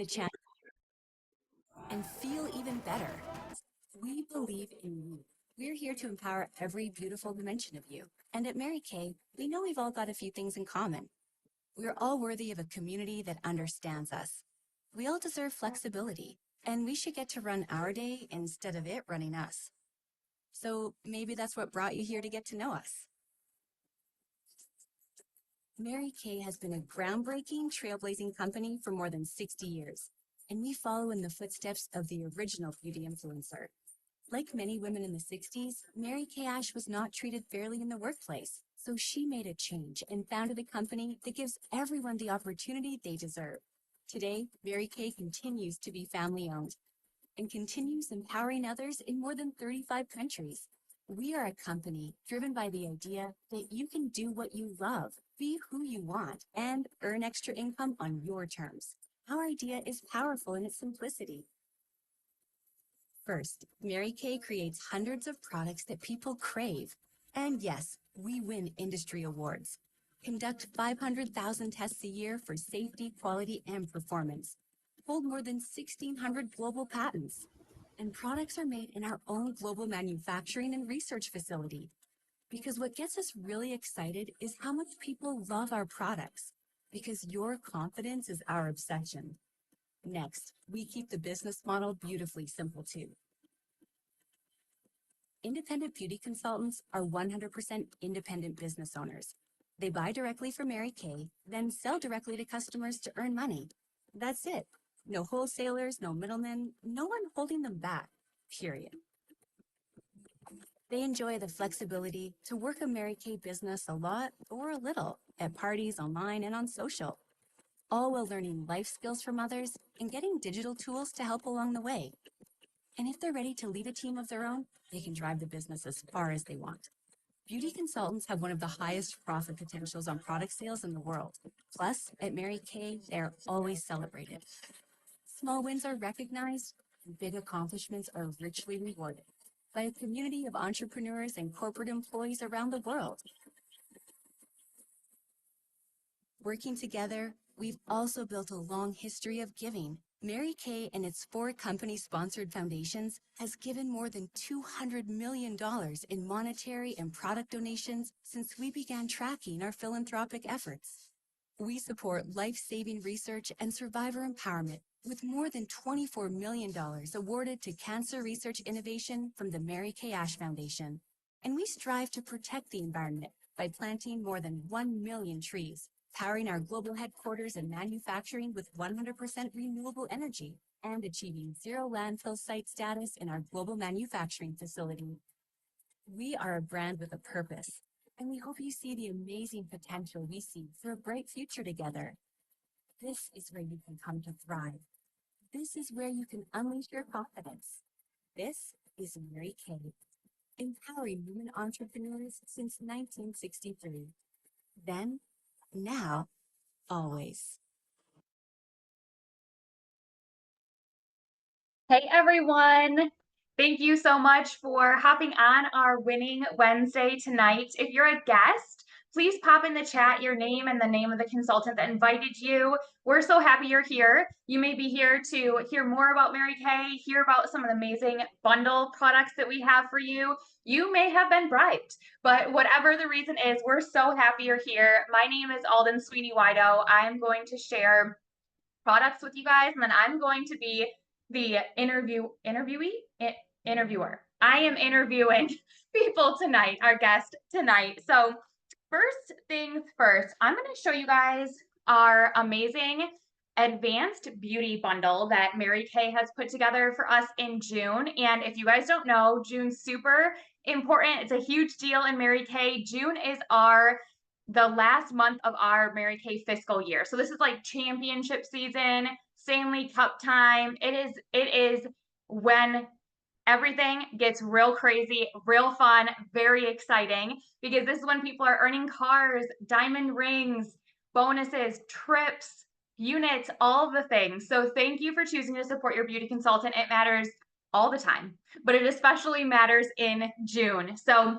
the chance and feel even better. We believe in you. We're here to empower every beautiful dimension of you. And at Mary Kay, we know we've all got a few things in common. We're all worthy of a community that understands us. We all deserve flexibility, and we should get to run our day instead of it running us. So maybe that's what brought you here to get to know us. Mary Kay has been a groundbreaking, trailblazing company for more than 60 years, and we follow in the footsteps of the original beauty influencer. Like many women in the 60s, Mary Kay Ash was not treated fairly in the workplace, so she made a change and founded a company that gives everyone the opportunity they deserve. Today, Mary Kay continues to be family-owned and continues empowering others in more than 35 countries. We are a company driven by the idea that you can do what you love, be who you want, and earn extra income on your terms. Our idea is powerful in its simplicity. First, Mary Kay creates hundreds of products that people crave. And yes, we win industry awards. Conduct 500,000 tests a year for safety, quality, and performance. Hold more than 1,600 global patents. And products are made in our own global manufacturing and research facility. Because what gets us really excited is how much people love our products. Because your confidence is our obsession. Next, we keep the business model beautifully simple too. Independent beauty consultants are 100% independent business owners. They buy directly from Mary Kay, then sell directly to customers to earn money. That's it. No wholesalers, no middlemen, no one holding them back, period. They enjoy the flexibility to work a Mary Kay business a lot or a little at parties, online, and on social, all while learning life skills from others and getting digital tools to help along the way. And if they're ready to lead a team of their own, they can drive the business as far as they want. Beauty consultants have one of the highest profit potentials on product sales in the world. Plus, at Mary Kay, they are always celebrated. Small wins are recognized, and big accomplishments are richly rewarded by a community of entrepreneurs and corporate employees around the world. Working together, we've also built a long history of giving. Mary Kay and its 4 company-sponsored foundations has given more than $200 million in monetary and product donations since we began tracking our philanthropic efforts. We support life-saving research and survivor empowerment with more than $24 million awarded to cancer research innovation from the Mary Kay Ash Foundation. And we strive to protect the environment by planting more than 1 million trees, powering our global headquarters and manufacturing with 100% renewable energy, and achieving zero landfill site status in our global manufacturing facility. We are a brand with a purpose, and we hope you see the amazing potential we see for a bright future together. This is where you can come to thrive. This is where you can unleash your confidence. This is Mary Kay, empowering women entrepreneurs since 1963. Then, now, always. Hey everyone! Thank you so much for hopping on our Winning Wednesday tonight. If you're a guest, please pop in the chat your name and the name of the consultant that invited you. We're so happy you're here. You may be here to hear more about Mary Kay, hear about some of the amazing bundle products that we have for you. You may have been bribed, but whatever the reason is, we're so happy you're here. My name is Otten-Sweeney. I'm going to share products with you guys, and then I'm going to be the interviewer. I am interviewing people tonight, our guest tonight. So first things first, I'm going to show you guys our amazing advanced beauty bundle that Mary Kay has put together for us in June. And if you guys don't know, June's super important. It's a huge deal in Mary Kay. June is the last month of our Mary Kay fiscal year. So this is like championship season, Stanley Cup time. It is when everything gets real crazy, real fun, very exciting, because this is when people are earning cars, diamond rings, bonuses, trips, units, all of the things. So thank you for choosing to support your beauty consultant. It matters all the time, but it especially matters in June. So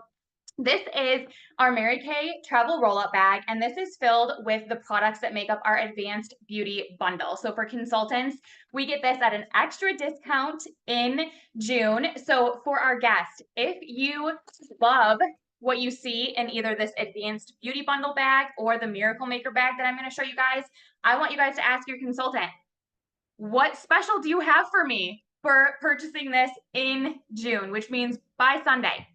This is our Mary Kay travel roll-up bag, and this is filled with the products that make up our advanced beauty bundle. So for consultants, we get this at an extra discount in June. So for our guests, if you love what you see in either this advanced beauty bundle bag or the Miracle Maker bag that I'm going to show you guys, I want you guys to ask your consultant, what special do you have for me for purchasing this in June, which means by Sunday?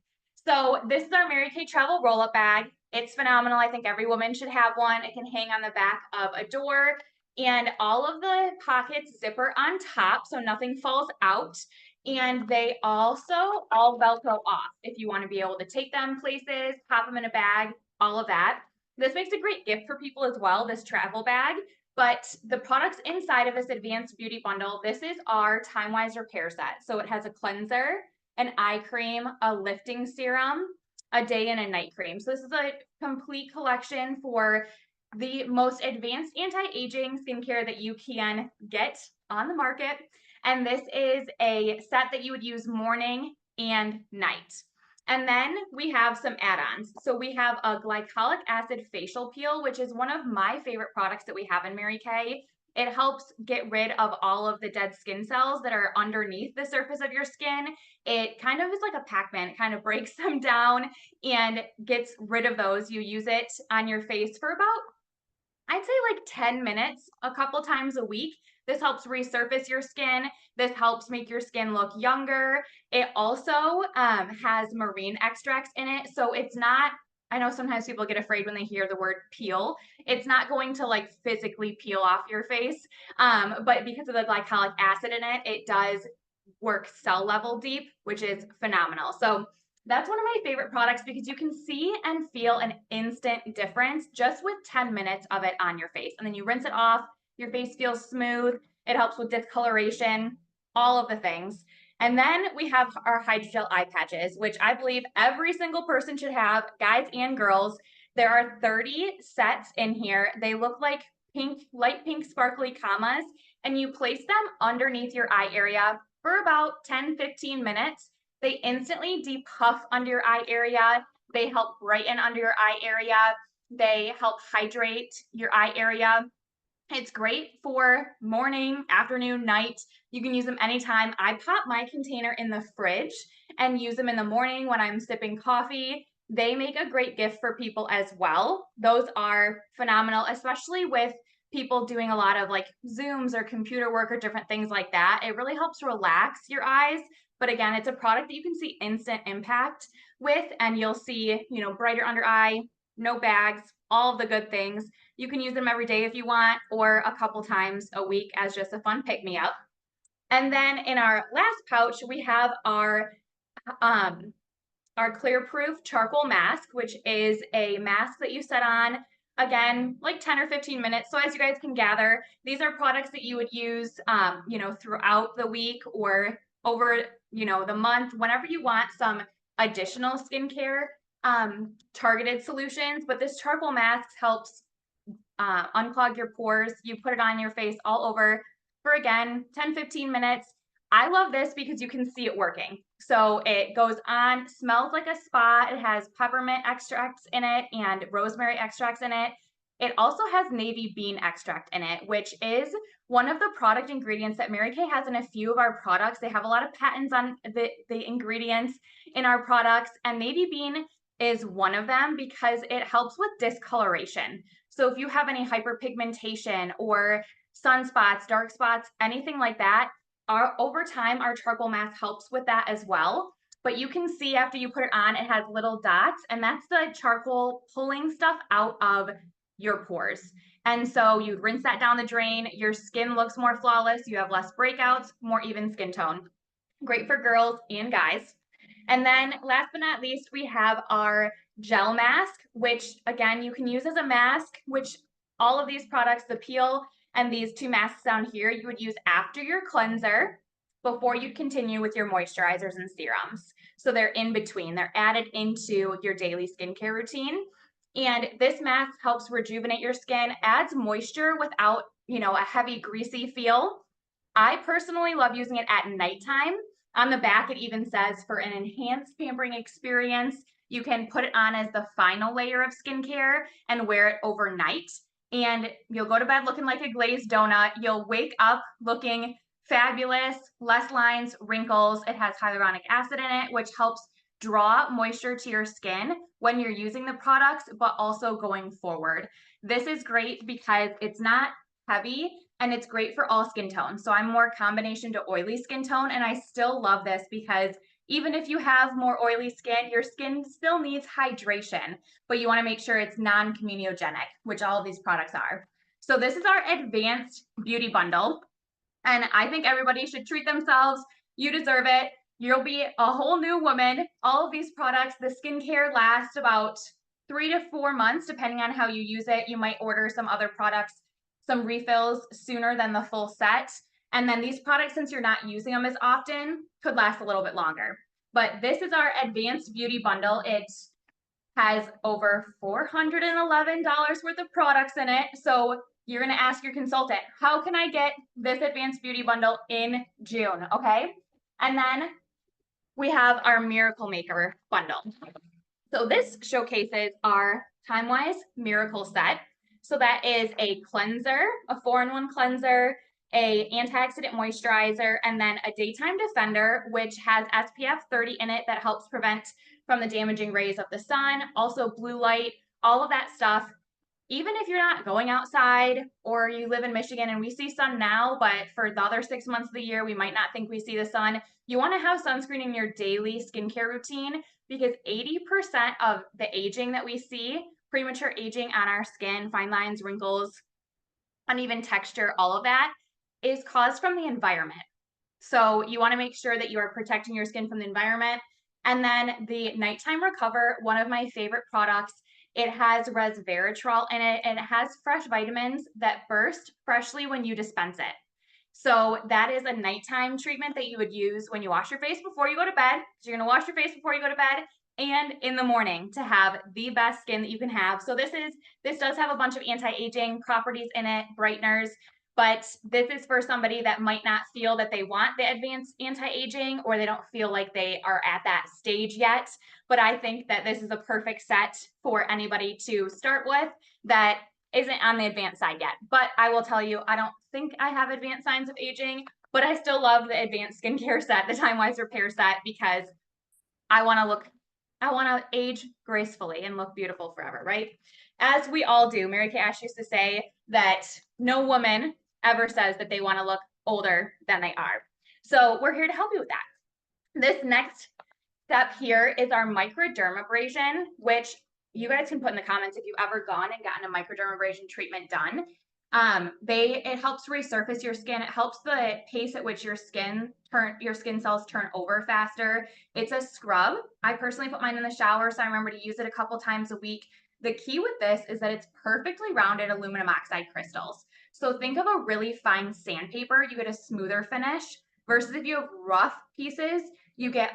So this is our Mary Kay travel roll-up bag. It's phenomenal. I think every woman should have one. It can hang on the back of a door, and all of the pockets zipper on top so nothing falls out. And they also all Velcro off if you want to be able to take them places, pop them in a bag, all of that. This makes a great gift for people as well, this travel bag. But the products inside of this advanced beauty bundle, this is our time-wise repair set. So it has a cleanser, an eye cream, a lifting serum, a day and a night cream. So this is a complete collection for the most advanced anti-aging skincare that you can get on the market. And this is a set that you would use morning and night. And then we have some add-ons. So we have a glycolic acid facial peel, which is one of my favorite products that we have in Mary Kay. It helps get rid of all of the dead skin cells that are underneath the surface of your skin. It kind of is like a Pac-Man. It kind of breaks them down and gets rid of those. You use it on your face for about, I'd say, like 10 minutes a couple times a week. This helps resurface your skin. This helps make your skin look younger. It also has marine extracts in it. So it's not, I know sometimes people get afraid when they hear the word peel. It's not going to like physically peel off your face. But because of the glycolic acid in it, it does work cell level deep, which is phenomenal. So that's one of my favorite products because you can see and feel an instant difference just with 10 minutes of it on your face. And then you rinse it off, your face feels smooth, it helps with discoloration, all of the things. And then we have our hydrogel eye patches, which I believe every single person should have, guys and girls. There are 30 sets in here. They look like pink, light pink sparkly commas, and you place them underneath your eye area for about 10-15 minutes. They instantly depuff under your eye area. They help brighten under your eye area. They help hydrate your eye area. It's great for morning, afternoon, night. You can use them anytime. I pop my container in the fridge and use them in the morning when I'm sipping coffee. They make a great gift for people as well. Those are phenomenal, especially with people doing a lot of like Zooms or computer work or different things like that. It really helps relax your eyes. But again, it's a product that you can see instant impact with, and you'll see, you know, brighter under eye, no bags, all of the good things. You can use them every day if you want, or a couple times a week as just a fun pick-me-up. And then in our last pouch, we have our clear proof charcoal mask, which is a mask that you set on, again, like 10 or 15 minutes. So as you guys can gather, these are products that you would use, you know, throughout the week or over, you know, the month, whenever you want some additional skincare targeted solutions. But this charcoal mask helps unclog your pores. You put it on your face all over for, again, 10-15 minutes. I love this because you can see it working. So it goes on, smells like a spa. It has peppermint extracts in it and rosemary extracts in it. It also has navy bean extract in it, which is one of the product ingredients that Mary Kay has in a few of our products. They have a lot of patents on the ingredients in our products, and navy bean is one of them because it helps with discoloration. So if you have any hyperpigmentation or sunspots, dark spots, anything like that, over time, our charcoal mask helps with that as well. But you can see after you put it on, it has little dots, and that's the charcoal pulling stuff out of your pores. And so you rinse that down the drain, your skin looks more flawless, you have less breakouts, more even skin tone. Great for girls and guys. And then last but not least, we have our gel mask, which again, you can use as a mask, which all of these products, the peel and these two masks down here, you would use after your cleanser before you continue with your moisturizers and serums. So they're in between, they're added into your daily skincare routine. And this mask helps rejuvenate your skin, adds moisture without, you know, a heavy greasy feel. I personally love using it at nighttime. On the back, it even says for an enhanced pampering experience. You can put it on as the final layer of skincare and wear it overnight. And you'll go to bed looking like a glazed donut. You'll wake up looking fabulous, less lines, wrinkles. It has hyaluronic acid in it, which helps draw moisture to your skin when you're using the products, but also going forward. This is great because it's not heavy and it's great for all skin tones. So I'm more combination to oily skin tone, and I still love this because even if you have more oily skin, your skin still needs hydration, but you want to make sure it's non-comedogenic, which all of these products are. So this is our advanced beauty bundle, and I think everybody should treat themselves. You deserve it. You'll be a whole new woman. All of these products, the skincare lasts about 3 to 4 months, depending on how you use it. You might order some other products, some refills sooner than the full set. And then these products, since you're not using them as often, could last a little bit longer. But this is our advanced beauty bundle. It has over $411 worth of products in it. So you're going to ask your consultant, how can I get this advanced beauty bundle in June? Okay. And then we have our Miracle Maker bundle. So this showcases our Time-Wise Miracle Set. So that is a cleanser, a 4-in-1 cleanser, a antioxidant moisturizer, and then a daytime defender, which has SPF 30 in it that helps prevent from the damaging rays of the sun, also blue light, all of that stuff. Even if you're not going outside or you live in Michigan and we see sun now, but for the other 6 months of the year, we might not think we see the sun. You want to have sunscreen in your daily skincare routine because 80% of the aging that we see, premature aging on our skin, fine lines, wrinkles, uneven texture, all of that is caused from the environment. So you want to make sure that you are protecting your skin from the environment. And then the Nighttime Recover, one of my favorite products, it has resveratrol in it, and it has fresh vitamins that burst freshly when you dispense it. So that is a nighttime treatment that you would use when you wash your face before you go to bed. So you're going to wash your face before you go to bed and in the morning to have the best skin that you can have. So this does have a bunch of anti-aging properties in it, brighteners, but this is for somebody that might not feel that they want the advanced anti-aging, or they don't feel like they are at that stage yet. But I think that this is a perfect set for anybody to start with that isn't on the advanced side yet. But I will tell you, I don't think I have advanced signs of aging, but I still love the advanced skincare set, the Time-Wise Repair set, because I want to age gracefully and look beautiful forever, right? As we all do. Mary Kay Ash used to say that no woman ever says that they want to look older than they are. So we're here to help you with that. This next step here is our microdermabrasion, which you guys can put in the comments if you've ever gone and gotten a microdermabrasion treatment done. It helps resurface your skin. It helps the pace at which your skin cells turn over faster. It's a scrub. I personally put mine in the shower, so I remember to use it a couple times a week. The key with this is that it's perfectly rounded aluminum oxide crystals. So think of a really fine sandpaper, you get a smoother finish, versus if you have rough pieces, you get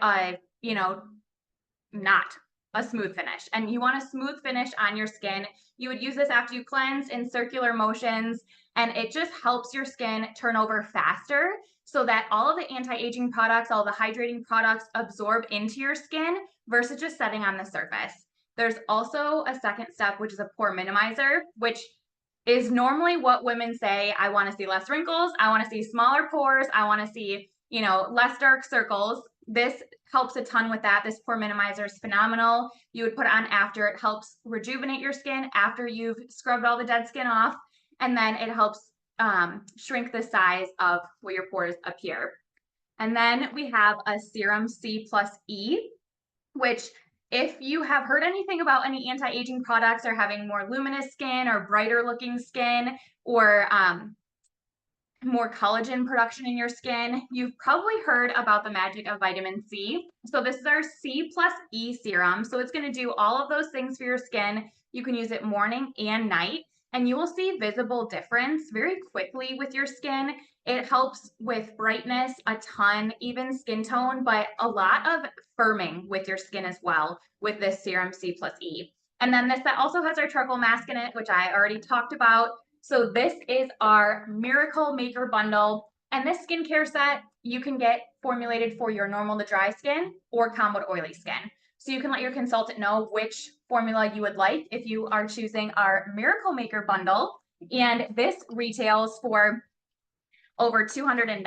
not a smooth finish. And you want a smooth finish on your skin. You would use this after you cleanse in circular motions, and it just helps your skin turn over faster so that all of the anti-aging products, all the hydrating products absorb into your skin versus just setting on the surface. There's also a second step, which is a pore minimizer, which is normally what women say. I want to see less wrinkles. I want to see smaller pores. I want to see, less dark circles. This helps a ton with that. This pore minimizer is phenomenal. You would put it on after. It helps rejuvenate your skin after you've scrubbed all the dead skin off. And then it helps shrink the size of where your pores appear. And then we have a serum C+E, which if you have heard anything about any anti-aging products or having more luminous skin or brighter looking skin or more collagen production in your skin, you've probably heard about the magic of vitamin C. So this is our C+E serum. So it's going to do all of those things for your skin. You can use it morning and night, and you will see visible difference very quickly with your skin. It helps with brightness a ton, even skin tone, but a lot of firming with your skin as well with this serum C+E. And then this set also has our charcoal mask in it, which I already talked about. So this is our Miracle Maker bundle. And this skincare set you can get formulated for your normal to dry skin or combo to oily skin. So you can let your consultant know which formula you would like if you are choosing our Miracle Maker bundle. And this retails for over $296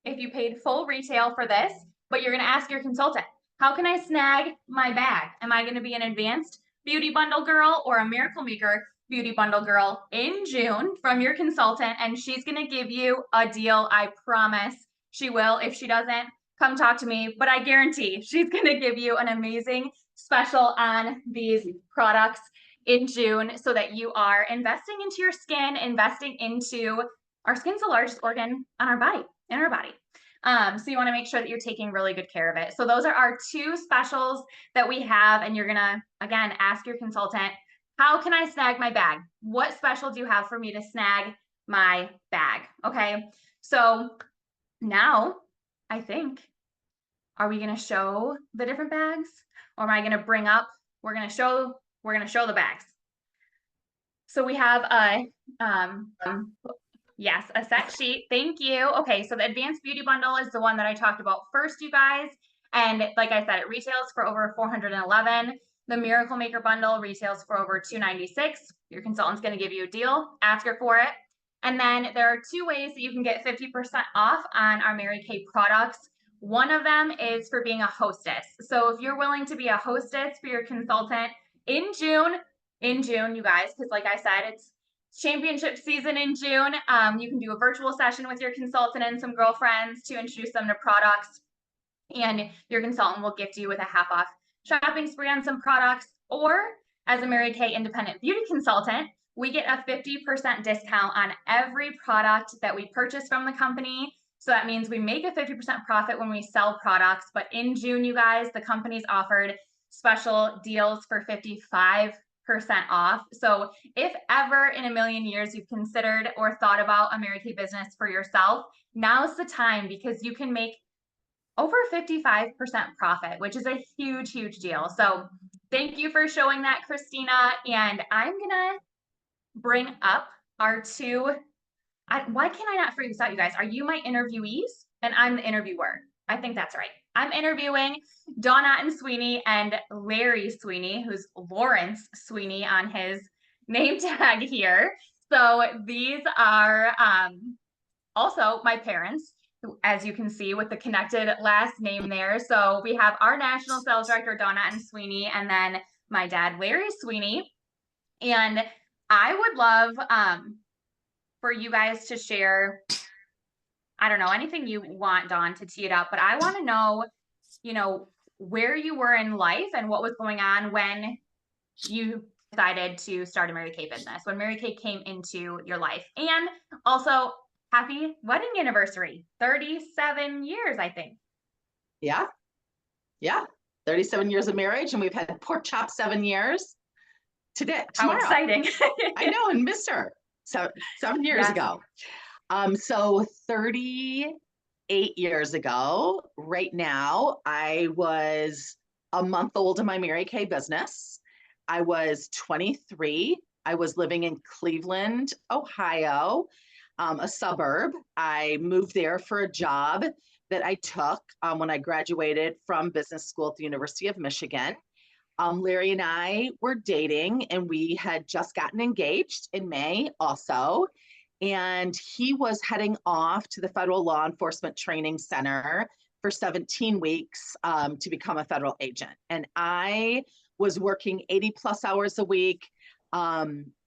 if you paid full retail for this, but you're going to ask your consultant, how can I snag my bag? Am I going to be an advanced beauty bundle girl or a Miracle Maker beauty bundle girl in June from your consultant? And she's going to give you a deal. I promise she will. If she doesn't, come talk to me, but I guarantee she's going to give you an amazing special on these products in June so that you are investing into your skin, investing into our skin's the largest organ on our body, in our body. So you want to make sure that you're taking really good care of it. So those are our two specials that we have. And you're going to, again, ask your consultant, how can I snag my bag? What special do you have for me to snag my bag? Okay. So now I think, are we going to show the different bags, or am I going to bring up, we're going to show the bags. So we have a, yes, a set sheet. Thank you. Okay, so the Advanced Beauty Bundle is the one that I talked about first, you guys. And like I said, it retails for over $411. The Miracle Maker Bundle retails for over $296. Your consultant's going to give you a deal. Ask her for it. And then there are two ways that you can get 50% off on our Mary Kay products. One of them is for being a hostess. So if you're willing to be a hostess for your consultant in June, you guys, because like I said, it's championship season in June. You can do a virtual session with your consultant and some girlfriends to introduce them to products, and your consultant will gift you with a half off shopping spree on some products. Or as a Mary Kay independent beauty consultant, we get a 50% discount on every product that we purchase from the company. So that means we make a 50% profit when we sell products. But in June, you guys, the company's offered special deals for 55% off. So if ever in a million years you've considered or thought about a Mary Kay business for yourself, now's the time, because you can make over 55% profit, which is a huge, huge deal. So thank you for showing that, Christina. And I'm gonna bring up our two, why can I not figure this out, you guys? Are you my interviewees? And I'm the interviewer. I think that's right. I'm interviewing Dawn Otten-Sweeney and Larry Sweeney, who's Lawrence Sweeney on his name tag here. So these are also my parents, as you can see with the connected last name there. So we have our national sales director, Dawn Otten-Sweeney, and then my dad, Larry Sweeney. And I would love for you guys to share, I don't know, anything you want, Dawn, to tee it up, but I want to know, you know, where you were in life and what was going on when you decided to start a Mary Kay business, when Mary Kay came into your life. And also, happy wedding anniversary, 37 years, I think. Yeah. 37 years of marriage, and we've had pork chop 7 years. Tomorrow. How exciting. I know, and missed her 7 years ago. So 38 years ago, right now, I was a month old in my Mary Kay business. I was 23. I was living in Cleveland, Ohio, a suburb. I moved there for a job that I took when I graduated from business school at the University of Michigan. Larry and I were dating, and we had just gotten engaged in May also. And he was heading off to the Federal Law Enforcement Training Center for 17 weeks to become a federal agent. And I was working 80 plus hours a week.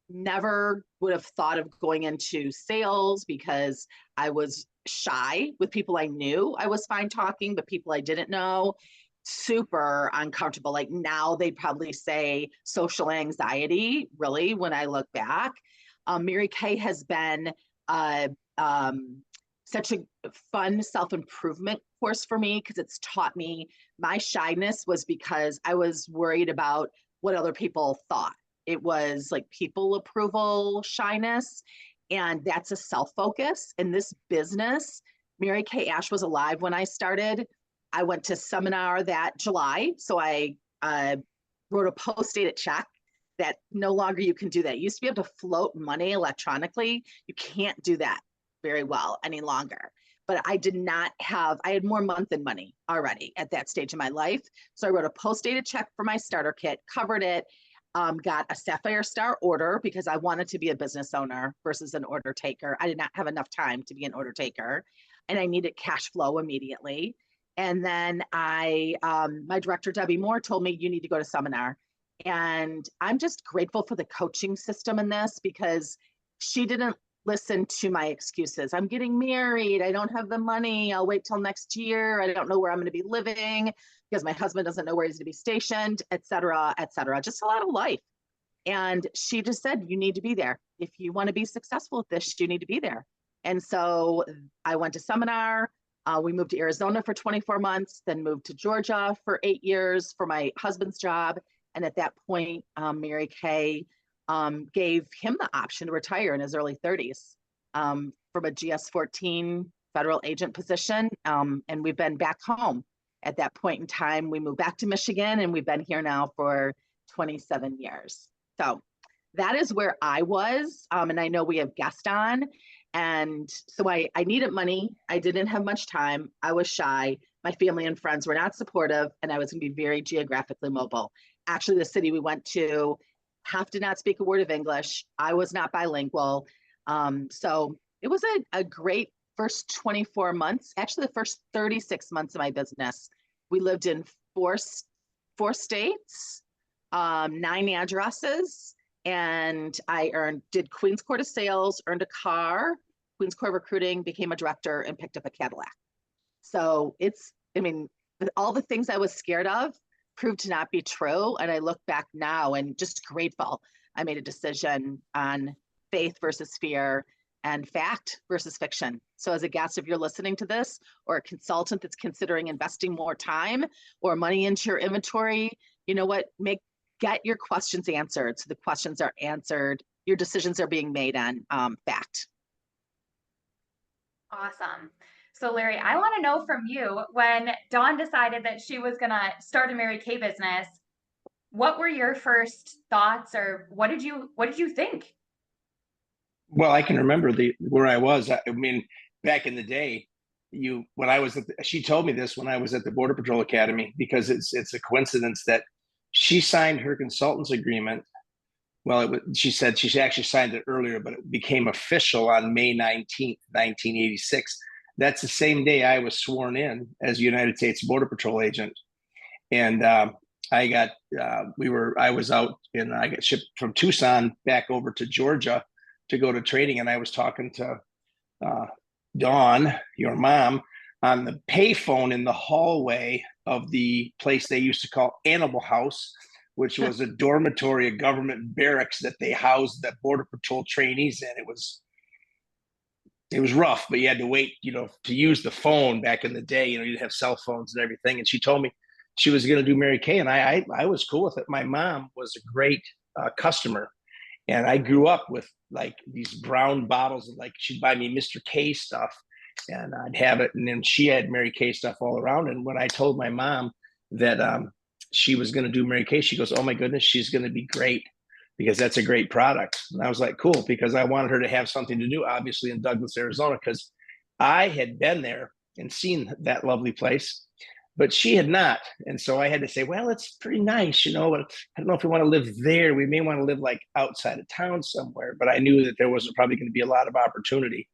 Never would have thought of going into sales because I was shy with people I knew. I was fine talking, but people I didn't know, super uncomfortable. Like now they'd probably say social anxiety, really, when I look back. Mary Kay has been such a fun self-improvement course for me because it's taught me my shyness was because I was worried about what other people thought. It was like people approval shyness, and that's a self-focus. In this business, Mary Kay Ash was alive when I started. I went to seminar that July, so I wrote a post-dated check that no longer you can do that. You used to be able to float money electronically. You can't do that very well any longer. but I did not have, I had more month than money already at that stage of my life. So I wrote a post-dated check for my starter kit, covered it, got a Sapphire Star order because I wanted to be a business owner versus an order taker. I did not have enough time to be an order taker, and I needed cash flow immediately. And then my director, Debbie Moore, told me, you need to go to seminar. And I'm just grateful for the coaching system in this, because she didn't listen to my excuses. I'm getting married. I don't have the money. I'll wait till next year. I don't know where I'm going to be living because my husband doesn't know where he's going to be stationed, et cetera, et cetera. Just a lot of life. And she just said, you need to be there. If you want to be successful at this, you need to be there. And so I went to seminar. We moved to Arizona for 24 months, then moved to Georgia for 8 years for my husband's job. And at that point, Mary Kay gave him the option to retire in his early 30s from a GS-14 federal agent position. And we've been back home at that point in time. We moved back to Michigan, and we've been here now for 27 years. So that is where I was. And I know we have guests on. And so I needed money. I didn't have much time. I was shy. My family and friends were not supportive, and I was going to be very geographically mobile. Actually, the city we went to have to not speak a word of English. I was not bilingual. So it was a great first 24 months. Actually, the first 36 months of my business, we lived in four states, 9 addresses, and I did Queens Court of Sales, earned a car, Queens Court of Recruiting, became a director, and picked up a Cadillac. So all the things I was scared of proved to not be true. And I look back now and just grateful I made a decision on faith versus fear and fact versus fiction. So as a guest, if you're listening to this, or a consultant that's considering investing more time or money into your inventory, you know what, get your questions answered. So the questions are answered, your decisions are being made on fact. Awesome. So Larry, I want to know from you, when Dawn decided that she was going to start a Mary Kay business, what were your first thoughts, or what did you think? Well, I can remember where I was. I mean, back in the day, when I was she told me this when I was at the Border Patrol Academy, because it's a coincidence that she signed her consultant's agreement. Well, she said she actually signed it earlier, but it became official on May 19th, 1986. That's the same day I was sworn in as a United States Border Patrol agent. And I was out, and I got shipped from Tucson back over to Georgia to go to training. And I was talking to Dawn, your mom, on the payphone in the hallway of the place they used to call Animal House, which was a dormitory, a government barracks that they housed the Border Patrol trainees in. It was rough, but you had to wait, to use the phone back in the day. You'd have cell phones and everything. And she told me she was going to do Mary Kay, and I was cool with it. My mom was a great customer, and I grew up with like these brown bottles, and like she'd buy me Mr. K stuff, and I'd have it. And then she had Mary Kay stuff all around. And when I told my mom that she was going to do Mary Kay, she goes, "Oh my goodness, she's going to be great, because that's a great product." And I was like, cool, because I wanted her to have something to do, obviously, in Douglas, Arizona, because I had been there and seen that lovely place, but she had not. And so I had to say, well, it's pretty nice, but I don't know if we want to live there. We may want to live like outside of town somewhere. But I knew that there wasn't probably going to be a lot of opportunity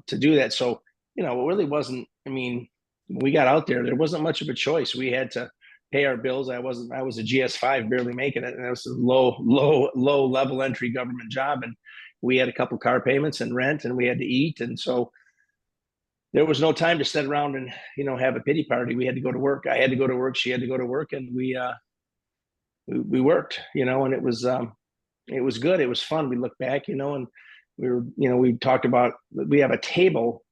to do that. So, it really wasn't, when we got out there wasn't much of a choice. We had to pay our bills. I was a GS-5, barely making it. And it was a low level entry government job. And we had a couple car payments and rent, and we had to eat. And so there was no time to sit around and, have a pity party. We had to go to work. I had to go to work. She had to go to work, and we worked, and it was good. It was fun. We looked back, and we talked about, we have a table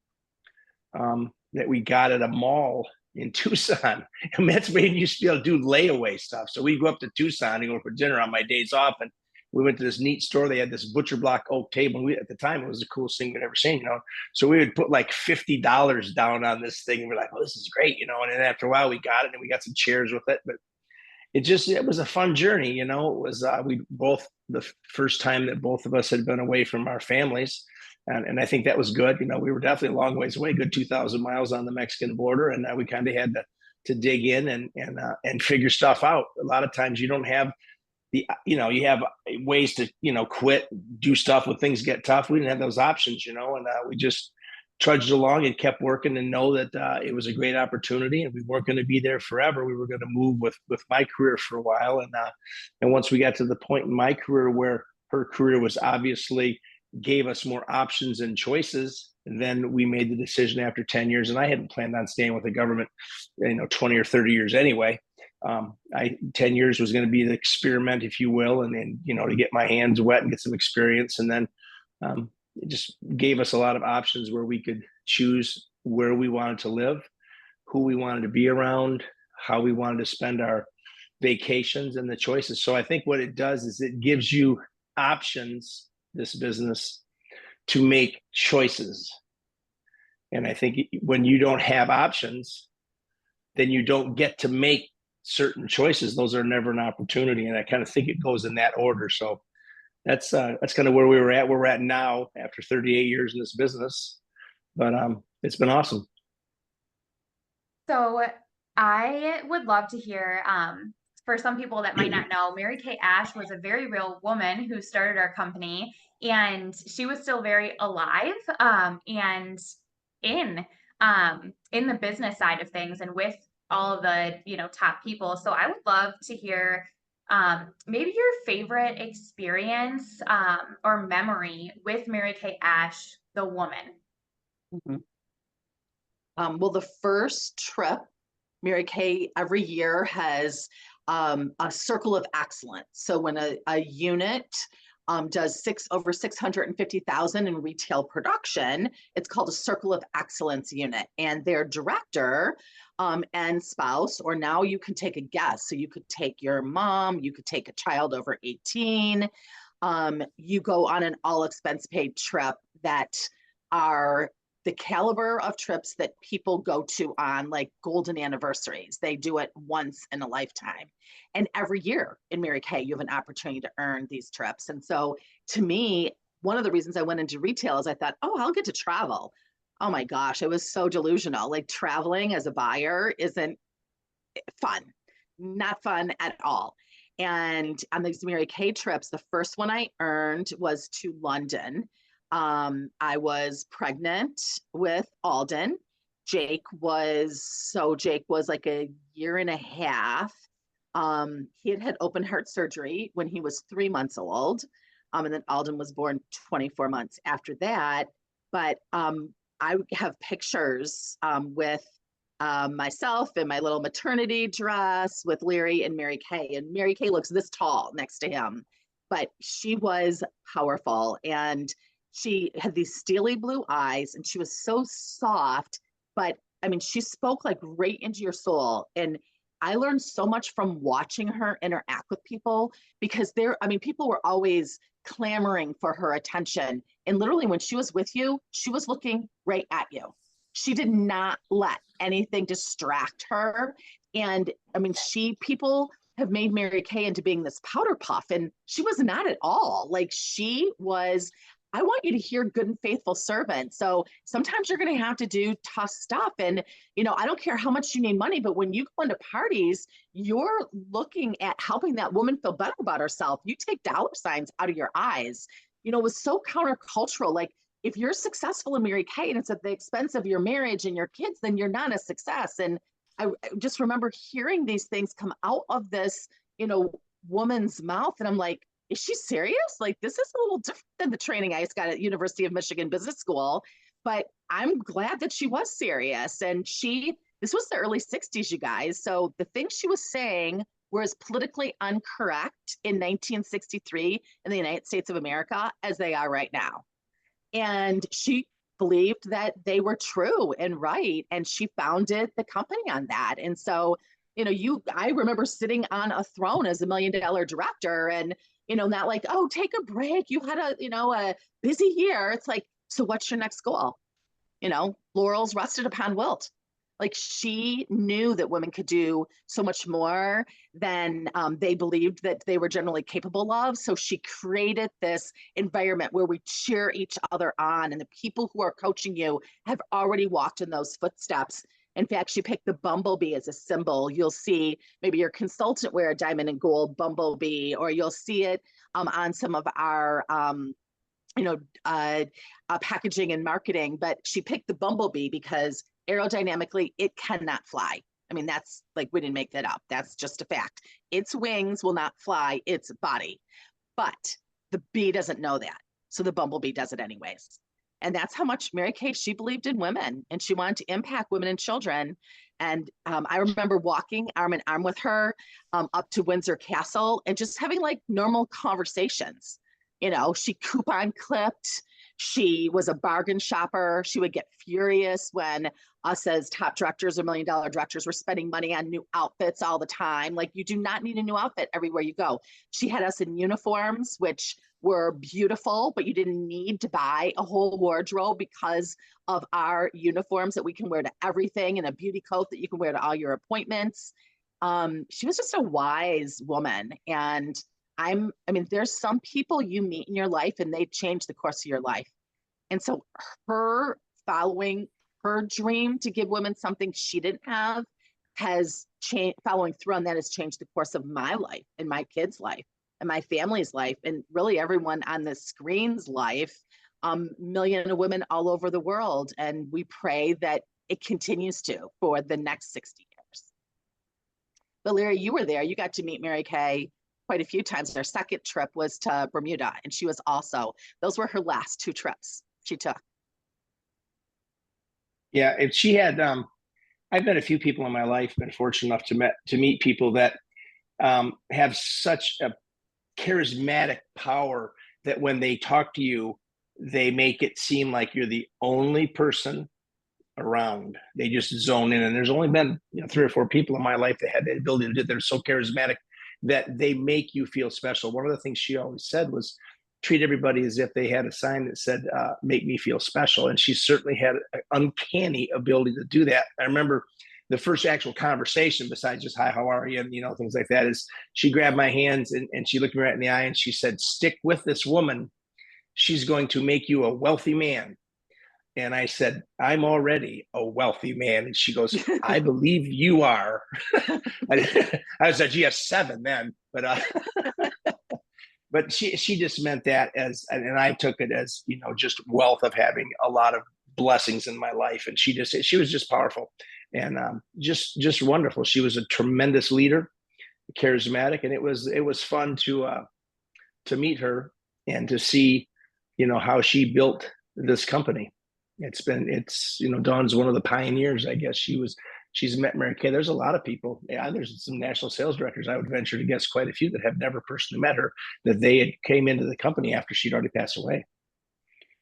that we got at a mall in Tucson, and that's where you used to be able to do layaway stuff. So we go up to Tucson and go for dinner on my days off, and we went to this neat store. They had this butcher block oak table. And at the time, it was the coolest thing we'd ever seen, So we would put like $50 down on this thing, and we're like, "Oh, this is great," And then after a while, we got it, and we got some chairs with it. But it was a fun journey, It was the first time that both of us had been away from our families. And I think that was good. You know, we were definitely a long ways away, good 2,000 miles on the Mexican border. And we kind of had to dig in and figure stuff out. A lot of times you don't have you have ways to, quit, do stuff when things get tough. We didn't have those options, and we just trudged along and kept working and know that it was a great opportunity and we weren't going to be there forever. We were going to move with my career for a while. And once we got to the point in my career where her career was obviously gave us more options and choices, then we made the decision after 10 years. And I hadn't planned on staying with the government, 20 or 30 years anyway. 10 years was going to be the experiment, if you will, and then, to get my hands wet and get some experience. And then it just gave us a lot of options where we could choose where we wanted to live, who we wanted to be around, how we wanted to spend our vacations and the choices. So I think what it does is it gives you options, this business, to make choices. And I think when you don't have options, then you don't get to make certain choices. Those are never an opportunity. And I kind of think it goes in that order. So that's kind of where we're at now after 38 years in this business. But it's been awesome. So I would love to hear, for some people that might not know, Mary Kay Ash was a very real woman who started our company, and she was still very alive and in the business side of things and with all of the top people. So I would love to hear maybe your favorite experience or memory with Mary Kay Ash, the woman. Mm-hmm. Well, the first trip, Mary Kay every year has a circle of excellence. So when a unit does over 650,000 in retail production, it's called a circle of excellence unit, and their director and spouse, or now you can take a guest. So you could take your mom, you could take a child over 18. You go on an all expense paid trip that are the caliber of trips that people go to on like golden anniversaries. They do it once in a lifetime. And every year in Mary Kay, you have an opportunity to earn these trips. And so to me, one of the reasons I went into retail is I thought, oh, I'll get to travel. Oh my gosh, it was so delusional. Like traveling as a buyer isn't fun, not fun at all. And on these Mary Kay trips, the first one I earned was to London. I was pregnant with Alden. Jake was like a year and a half. He had open heart surgery when he was 3 months old. And then Alden was born 24 months after that. But I have pictures with myself in my little maternity dress with Larry and Mary Kay. And Mary Kay looks this tall next to him, but she was powerful. And she had these steely blue eyes and she was so soft, but I mean, she spoke like right into your soul. And I learned so much from watching her interact with people because people were always clamoring for her attention. And literally when she was with you, she was looking right at you. She did not let anything distract her. And I mean, people have made Mary Kay into being this powder puff, and she was not at all. Like she was, I want you to hear good and faithful servant. So sometimes you're going to have to do tough stuff. And, I don't care how much you need money, but when you go into parties, you're looking at helping that woman feel better about herself. You take dollar signs out of your eyes. It was so countercultural. Like if you're successful in Mary Kay and it's at the expense of your marriage and your kids, then you're not a success. And I just remember hearing these things come out of this, woman's mouth. And I'm like, is she serious? Like, this is a little different than the training I got at University of Michigan Business School, but I'm glad that she was serious. And this was the early 60s, you guys. So the things she was saying were as politically incorrect in 1963 in the United States of America as they are right now. And she believed that they were true and right. And she founded the company on that. And so, I remember sitting on a throne as $1 million director and, not like, oh, take a break. You had a busy year. It's like, so what's your next goal? Laurels rested upon wilt. Like, she knew that women could do so much more than they believed that they were generally capable of. So she created this environment where we cheer each other on, and the people who are coaching you have already walked in those footsteps. In fact, she picked the bumblebee as a symbol. You'll see maybe your consultant wear a diamond and gold bumblebee, or you'll see it on some of our you know, packaging and marketing, but she picked the bumblebee because aerodynamically it cannot fly. I mean, that's like, we didn't make that up. That's just a fact. Its wings will not fly its body, but the bee doesn't know that. So the bumblebee does it anyways. And that's how much Mary Kay, she believed in women, and she wanted to impact women and children. And I remember walking arm in arm with her up to Windsor Castle and just having like normal conversations. You know, she coupon clipped. She was a bargain shopper. She would get furious when us as top directors or $1 million directors were spending money on new outfits all the time. Like, you do not need a new outfit everywhere you go. She had us in uniforms, which were beautiful, but you didn't need to buy a whole wardrobe because of our uniforms that we can wear to everything, and a beauty coat that you can wear to all your appointments. She was just a wise woman. And I mean, there's some people you meet in your life and they change the course of your life. And so her following her dream to give women something she didn't have has changed. Following through on that has changed the course of my life and my kids' life and my family's life, and really everyone on the screen's life, million of women all over the world. And we pray that it continues to for the next 60 years. But Larry, you were there. You got to meet Mary Kay quite a few times. Our second trip was to Bermuda, and she was also, those were her last 2 trips she took. Yeah, if she had, I've met a few people in my life, been fortunate enough to meet people that have such a charismatic power that when they talk to you, they make it seem like you're the only person around. They just zone in. And there's only been 3 or 4 people in my life that had the ability to do it. They're so charismatic that they make you feel special. One of the things she always said was, treat everybody as if they had a sign that said, make me feel special. And she certainly had an uncanny ability to do that. I remember the first actual conversation, besides just, hi, how are you? And, things like that, is she grabbed my hands and she looked me right in the eye and she said, stick with this woman. She's going to make you a wealthy man. And I said, I'm already a wealthy man. And she goes, I believe you are. I was at GS7 then, but she just meant that as, and I took it as, just wealth of having a lot of blessings in my life. And she was just powerful and just wonderful. She was a tremendous leader, charismatic, and it was fun to meet her and to see, how she built this company. Dawn's one of the pioneers, I guess. She's met Mary Kay. There's a lot of people. Yeah, there's some national sales directors, I would venture to guess quite a few, that have never personally met her, that they had came into the company after she'd already passed away.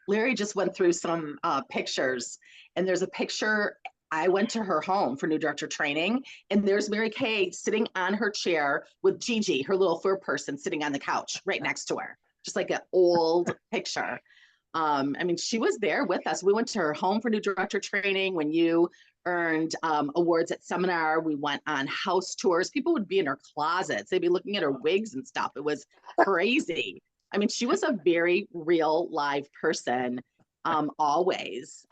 Larry just went through some pictures, and there's a picture. I went to her home for new director training, and there's Mary Kay sitting on her chair with Gigi, her little fur person, sitting on the couch right next to her, just like an old picture. I mean, she was there with us. We went to her home for new director training. When you earned awards at seminar, we went on house tours. People would be in her closets. They'd be looking at her wigs and stuff. It was crazy. I mean, she was a very real live person, always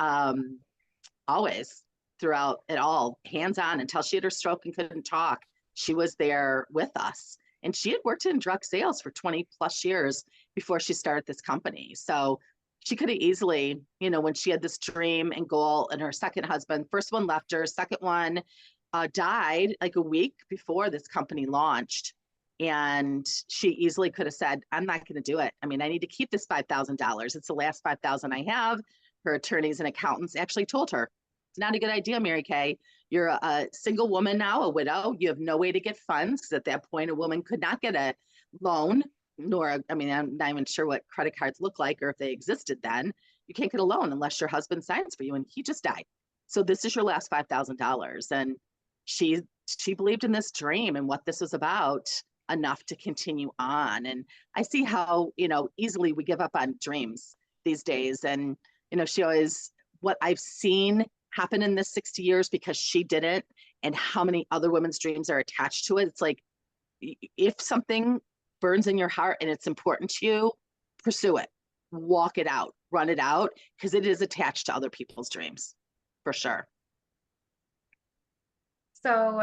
throughout it all, hands-on until she had her stroke and couldn't talk. She was there with us. And she had worked in drug sales for 20 plus years before she started this company. So she could have easily, when she had this dream and goal, and her second husband, first one left her, second one died like a week before this company launched. And she easily could have said, I'm not going to do it. I mean, I need to keep this $5,000. It's the last $5,000 I have. Her attorneys and accountants actually told her, it's not a good idea, Mary Kay. You're a single woman now, a widow. You have no way to get funds, because at that point, a woman could not get a loan, I'm not even sure what credit cards look like or if they existed then. You can't get a loan unless your husband signs for you, and he just died. So this is your last $5,000. And she believed in this dream and what this was about enough to continue on. And I see how, easily we give up on dreams these days. And, she always, what I've seen happen in this 60 years because she didn't, and how many other women's dreams are attached to it. It's like, if something burns in your heart and it's important to you, pursue it, walk it out, run it out, because it is attached to other people's dreams, for sure. So,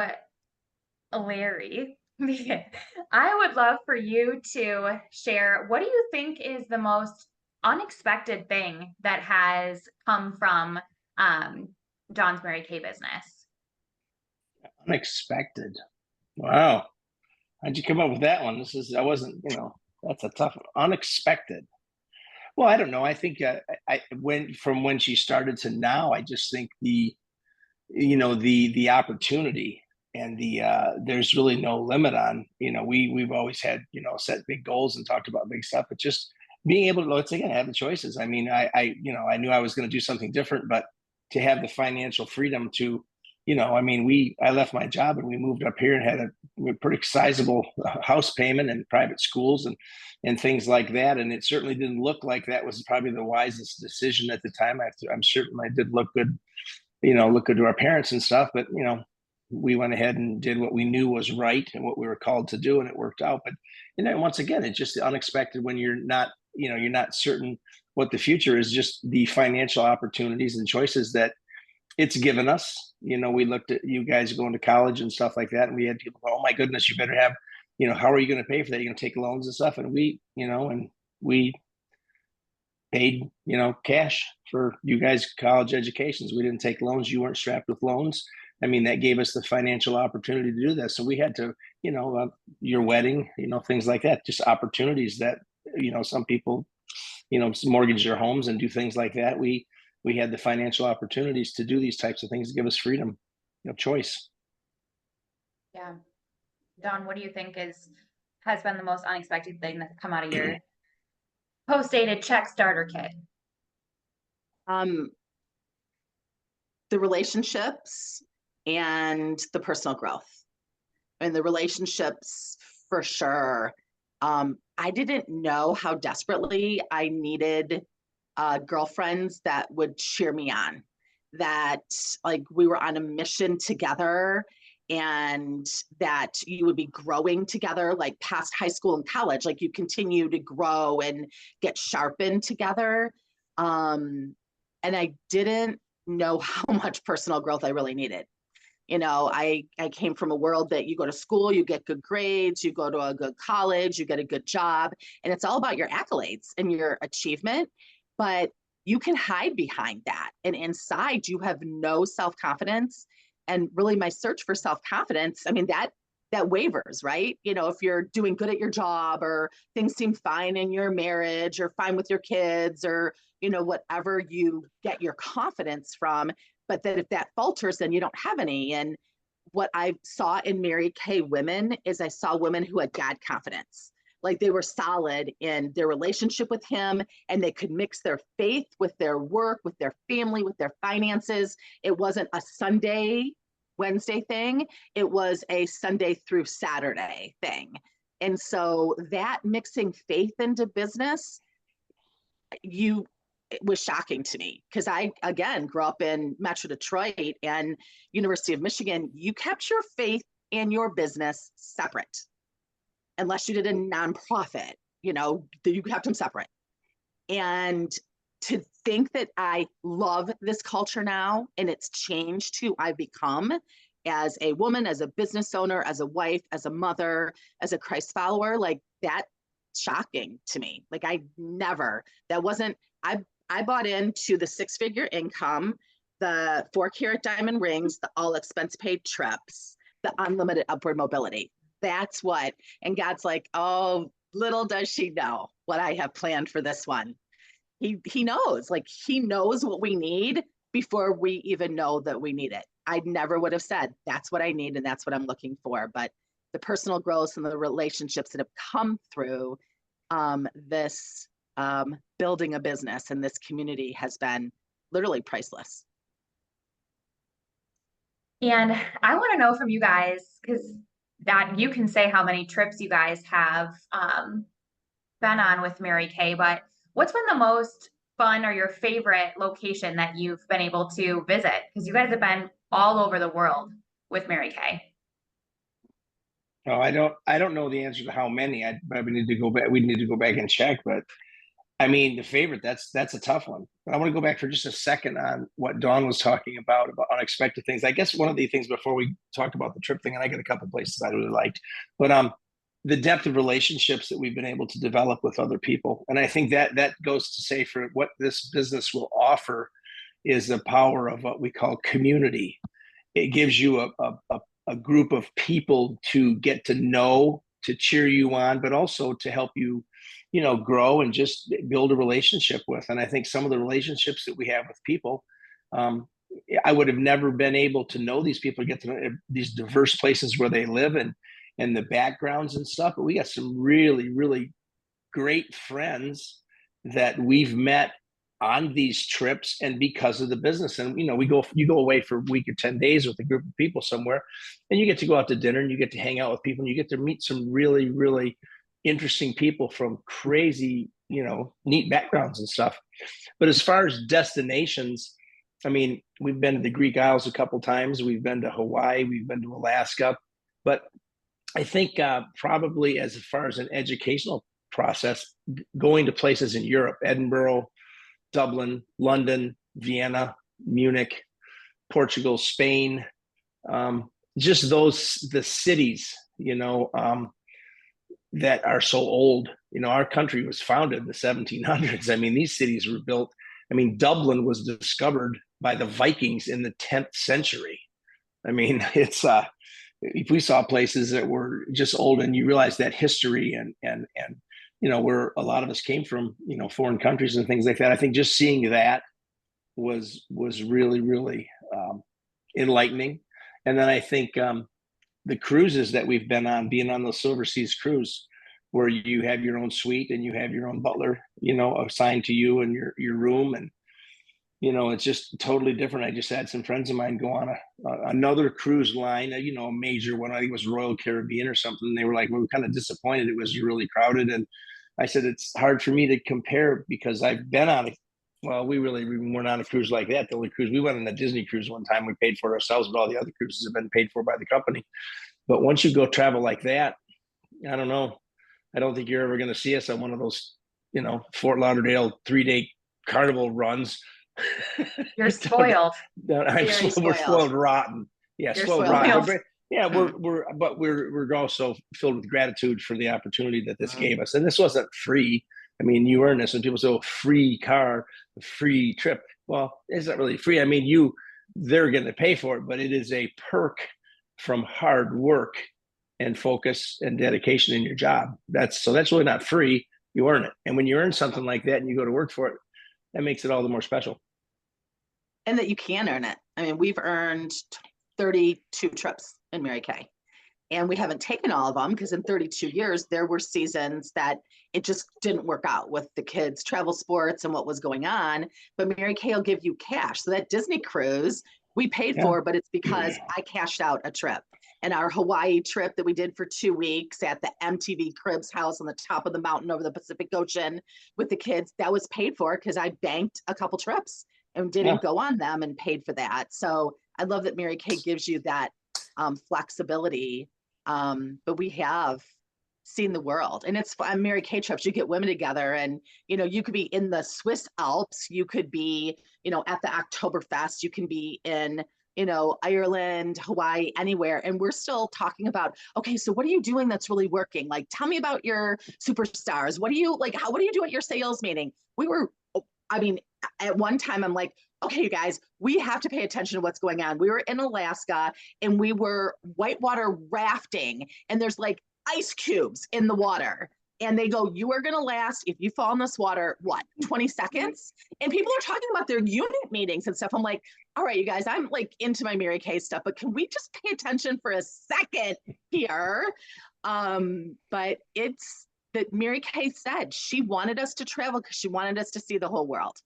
Larry, I would love for you to share, what do you think is the most unexpected thing that has come from Dawn's Mary Kay business? Unexpected. Wow. How'd you come up with that one? I wasn't, that's a tough one. Unexpected. Well, I don't know. I think from when she started to now, I just think the opportunity and there's really no limit on, we've always had, set big goals and talked about big stuff, but just being able to, once again, have the choices. I mean, I knew I was going to do something different, but to have the financial freedom to, I left my job and we moved up here and had a pretty sizable house payment and private schools and things like that. And it certainly didn't look like that was probably the wisest decision at the time. I'm certain I did look good, look good to our parents and stuff, but, we went ahead and did what we knew was right and what we were called to do, and it worked out. But, once again, it's just the unexpected when you're not certain what the future is, just the financial opportunities and choices that it's given us. We looked at you guys going to college and stuff like that, and we had people go, oh my goodness, you better have, how are you going to pay for that? You're going to take loans and stuff. And we paid, cash for you guys' college educations. We didn't take loans. You weren't strapped with loans. I mean, that gave us the financial opportunity to do this. So we had to, your wedding, things like that, just opportunities that, some people, mortgage their homes and do things like that. We had the financial opportunities to do these types of things to give us freedom, choice. Yeah. Dawn, what do you think has been the most unexpected thing that's come out of your post-dated check starter kit? The relationships and the personal growth. And the relationships, for sure. I didn't know how desperately I needed girlfriends that would cheer me on, that like we were on a mission together, and that you would be growing together, like past high school and college, like you continue to grow and get sharpened together. And I didn't know how much personal growth I really needed. I came from a world that you go to school, you get good grades, you go to a good college, you get a good job, and it's all about your accolades and your achievement, but you can hide behind that. And inside you have no self-confidence. And really my search for self-confidence, I mean, that wavers, right? If you're doing good at your job, or things seem fine in your marriage, or fine with your kids, or, whatever you get your confidence from, but that if that falters, then you don't have any. And what I saw in Mary Kay women is I saw women who had God confidence. Like they were solid in their relationship with him, and they could mix their faith with their work, with their family, with their finances. It wasn't a Sunday, Wednesday thing. It was a Sunday through Saturday thing. And so that mixing faith into business, it was shocking to me, because I, again, grew up in Metro Detroit and University of Michigan. You kept your faith and your business separate, unless you did a nonprofit, you kept them separate. And to think that I love this culture now, and it's changed who I've become as a woman, as a business owner, as a wife, as a mother, as a Christ follower, like that's shocking to me. Like I bought into the 6-figure income, the 4-carat diamond rings, the all expense paid trips, the unlimited upward mobility. That's what, and God's like, oh, little does she know what I have planned for this one. He knows, like he knows what we need before we even know that we need it. I never would have said, that's what I need and that's what I'm looking for. But the personal growth and the relationships that have come through this building a business in this community has been literally priceless. And I want to know from you guys, because that you can say how many trips you guys have been on with Mary Kay, but what's been the most fun or your favorite location that you've been able to visit? Because you guys have been all over the world with Mary Kay. Oh, I don't know the answer to how many. I probably need to go back. We need to go back and check. But I mean, the favorite, that's a tough one. But I want to go back for just a second on what Dawn was talking about unexpected things. I guess one of the things before we talked about the trip thing, and I got a couple places I really liked, but the depth of relationships that we've been able to develop with other people. And I think that goes to say for what this business will offer is the power of what we call community. It gives you a group of people to get to know, to cheer you on, but also to help you, grow and just build a relationship with. And I think some of the relationships that we have with people, I would have never been able to know these people, get to know these diverse places where they live and the backgrounds and stuff. But we got some really, really great friends that we've met on these trips and because of the business. And you go away for a week or 10 days with a group of people somewhere, and you get to go out to dinner and you get to hang out with people and you get to meet some really, really interesting people from crazy, neat backgrounds and stuff. But as far as destinations, I mean, we've been to the Greek Isles a couple times, we've been to Hawaii, we've been to Alaska, but I think probably as far as an educational process, going to places in Europe, Edinburgh, Dublin, London, Vienna, Munich, Portugal, Spain, just the cities, that are so old. Our country was founded in the 1700s. I mean, these cities were built. I mean, Dublin was discovered by the Vikings in the 10th century. I mean, it's if we saw places that were just old, and you realize that history and where a lot of us came from, foreign countries and things like that. I think just seeing that was really, really enlightening. And then I think the cruises that we've been on, being on the Silver Seas cruise, where you have your own suite and you have your own butler, assigned to you and your room, and it's just totally different. I just had some friends of mine go on another cruise line, a major one. I think it was Royal Caribbean or something. And they were like, we were kind of disappointed. It was really crowded. And I said, it's hard for me to compare because I've been on we weren't on a cruise like that. The only cruise we went on a Disney cruise one time, we paid for it ourselves, but all the other cruises have been paid for by the company. But once you go travel like that, I don't know. I don't think you're ever going to see us on one of those, Fort Lauderdale 3-day carnival runs. You're spoiled. We're spoiled rotten. Yeah, You're spoiled spoiled. rotten. Yeah, we're also filled with gratitude for the opportunity that this gave us. And this wasn't free. I mean, you earn this. When people say, free car, free trip. Well, it's not really free. I mean, they're going to pay for it, but it is a perk from hard work and focus and dedication in your job. That's really not free. You earn it. And when you earn something like that and you go to work for it, that makes it all the more special. And that you can earn it. I mean, we've earned 32 trips in Mary Kay. And we haven't taken all of them because in 32 years, there were seasons that it just didn't work out with the kids' travel sports and what was going on. But Mary Kay will give you cash. So that Disney cruise we paid for, but it's because I cashed out a trip. And our Hawaii trip that we did for 2 weeks at the MTV Cribs house on the top of the mountain over the Pacific Ocean with the kids, that was paid for because I banked a couple trips and didn't go on them and paid for that. So I love that Mary Kay gives you that flexibility. But we have seen the world, and it's on Mary Kay trips. You get women together, and you could be in the Swiss Alps, you could be at the Oktoberfest, you can be in Ireland, Hawaii, anywhere, and we're still talking about, okay, so what are you doing that's really working? Like, tell me about your superstars. What do you do at your sales meeting? At one time I'm like, okay, you guys, we have to pay attention to what's going on. We were in Alaska and we were whitewater rafting, and there's like ice cubes in the water. And they go, you are going to last, if you fall in this water, 20 seconds? And people are talking about their unit meetings and stuff. I'm like, all right, you guys, I'm like into my Mary Kay stuff, but can we just pay attention for a second here? But it's that Mary Kay said she wanted us to travel because she wanted us to see the whole world.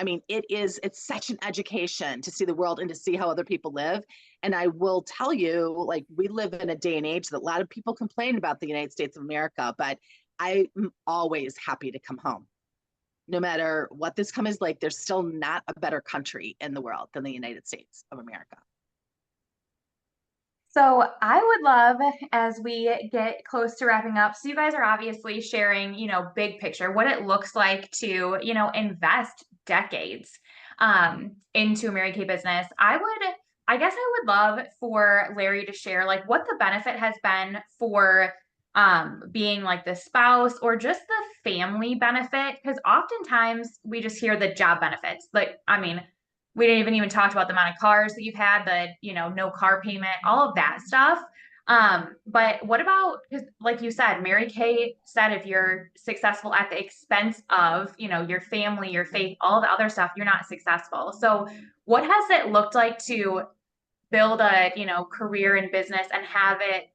I mean, it's such an education to see the world and to see how other people live. And I will tell you, like, we live in a day and age that a lot of people complain about the United States of America, but I'm always happy to come home. no matter what this is like, there's still not a better country in the world than the United States of America. So I would love, as we get close to wrapping up, so you guys are obviously sharing, big picture, what it looks like to, invest decades into a Mary Kay business. I guess I would love for Larry to share like what the benefit has been for being like the spouse or just the family benefit, because oftentimes we just hear the job benefits. Like, I mean, we didn't even talk about the amount of cars that you've had, no car payment, all of that stuff. But what about, because like you said, Mary Kay said, if you're successful at the expense of, your family, your faith, all the other stuff, you're not successful. So what has it looked like to build a, career in business and have it,